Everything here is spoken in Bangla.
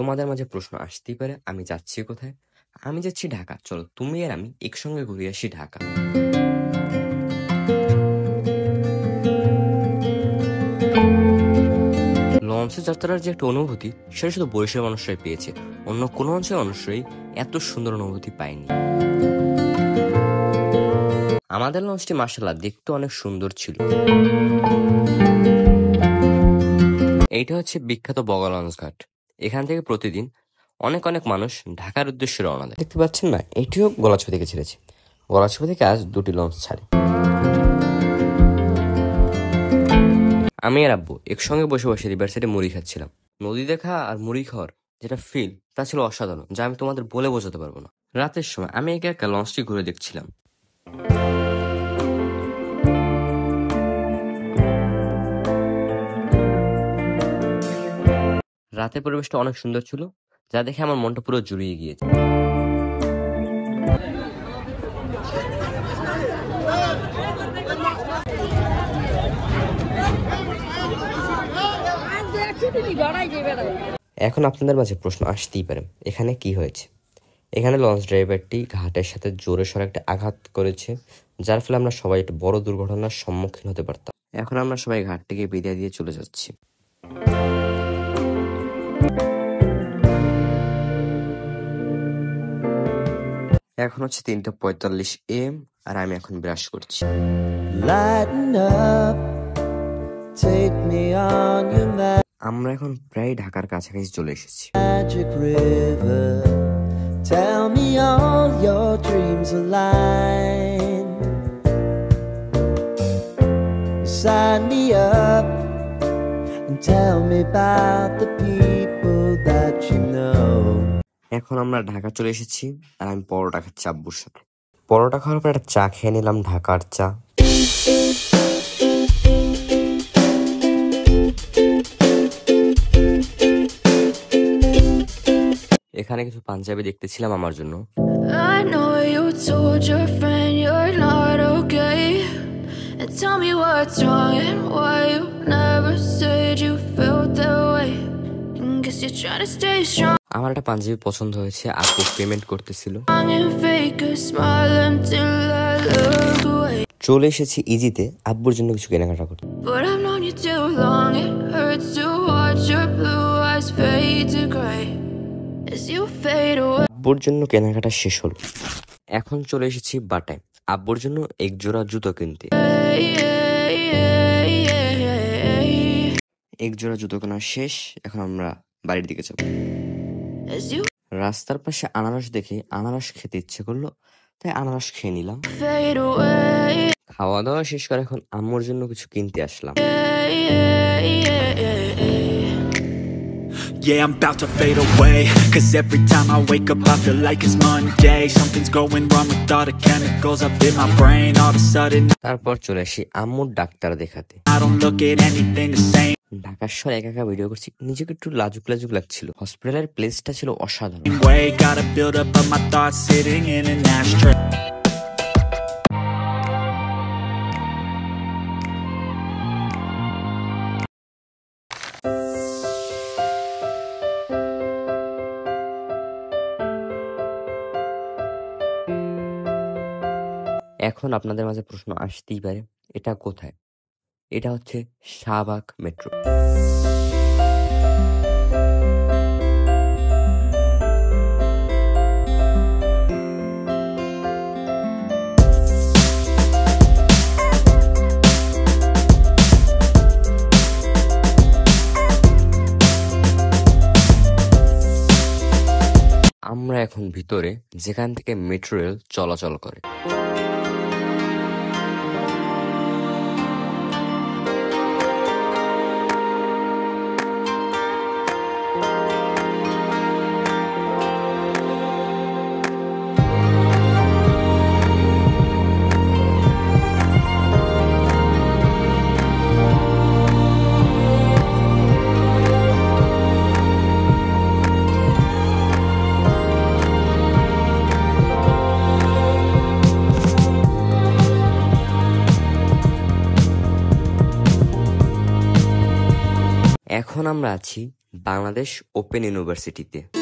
তোমাদের মাঝে প্রশ্ন আসতেই পারে, আমি যাচ্ছি কোথায়? আমি যাচ্ছি ঢাকা। চলো তুমি আর আমি একসঙ্গে ঘুরে আসি ঢাকা। লঞ্চে যাত্রার যে একটা অনুভূতি, সেটা শুধু বরিশালের মানুষরাই পেয়েছে, অন্য কোনো অঞ্চলের মানুষরাই এত সুন্দর অনুভূতি পায়নি। আমাদের লঞ্চটি মাশাআল্লাহ দেখতে অনেক সুন্দর ছিল। এইটা হচ্ছে বিখ্যাত বগা লঞ্চ ঘাট। এখান থেকে প্রতিদিন অনেক অনেক মানুষ ঢাকার উদ্দেশ্যে রওনা দেয়। দেখতে পাচ্ছেন না, এটিও গলাচিপা থেকে ছেড়েছে। গলাচিপা থেকে আজ 2টি লঞ্চ ছাড়ে। আমি আর আব্বু একসঙ্গে বসে বসে রিভার সাইডে মুড়ি খাচ্ছিলাম। নদী দেখা আর মুড়ি খাওয়ার যেটা ফিল, তা ছিল অসাধারণ, যা আমি তোমাদের বলে বোঝাতে পারবো না। রাতের সময় আমি একা একা লঞ্চটি ঘুরে দেখছিলাম। রাতের পরিবেশটা অনেক সুন্দর ছিল, যা দেখে আমার মনটা পুরো জুড়িয়ে গিয়েছে। এখন আপনাদের মাঝে প্রশ্ন আসতেই পারে, এখানে কি হয়েছে? এখানে লঞ্চ ড্রাইভারটি ঘাটের সাথে জোরে সরে একটা আঘাত করেছে, যার ফলে আমরা সবাই একটা বড় দুর্ঘটনার সম্মুখীন হতে পারতাম। এখন আমরা সবাই ঘাটটিকে বিদায় দিয়ে চলে যাচ্ছি। এখন হচ্ছে 3:45 AM আর আমি এখন ব্রাশ করছি। আমরা এখন প্রায় ঢাকার কাছাকাছি চলে এসেছি। Tell me all your dreams align. Sign me up and tell me about the people that you know. এখন আমরা ঢাকা চলে এসেছি আর আমি পরোটা খাচ্ছি আব্বুর সাথে। পরোটা খাওয়ার পর একটা চা খেয়ে নিলাম, ঢাকার চা। এখানে কিছু পাঞ্জাবি দেখতেছিলাম আমার জন্য। I know you told your friend you're not okay. And tell me what's wrong and why you never said you felt that way. Guess you're trying to stay strong. আমার একটা পাঞ্জাবি পছন্দ হয়েছে, আপু পেমেন্ট করতেছিল। চলে এসেছি ইজিতে আব্বুর জন্য কিছু কেনাকাটা করতে। আব্বুর জন্য কেনাকাটা শেষ হলো। এখন চলে এসেছি বাটায় আব্বুর জন্য এক জোড়া জুতো কিনতে। এক জোড়া জুতো কেনা শেষ, এখন আমরা বাড়ির দিকে যাব। রাস্তার পাশে আনারস দেখে আনারস খেতে ইচ্ছে করলো, তাই আনারস খেয়ে নিলাম। খাওয়া দাওয়া শেষ করে এখন আম্মুর জন্য কিছু কিনতে আসলাম। Yeah, I'm about to fade away, cause every time I wake up I feel like it's Monday. Something's going wrong with all the chemicals up in my brain. All of a sudden তারপর চলে আসি আম্মুর ডাক্তার দেখাতে। I don't look at anything the same. ঢাকার শহরে একা একা ভিডিও করছি, নিজেকে একটু লাজুক লাজুক লাগছিল। হসপিটালের প্লেসটা ছিল অসাধারণ। Gotta build up of my thoughts sitting in an ashtray. এখন আপনাদের মাঝে প্রশ্ন আসতেই পারে, এটা কোথায়? এটা হচ্ছে শাহবাগ মেট্রো। আমরা এখন ভিতরে, যেখান থেকে মেট্রো রেল চলাচল করে। এখন আমরা আছি বাংলাদেশ ওপেন ইউনিভার্সিটিতে।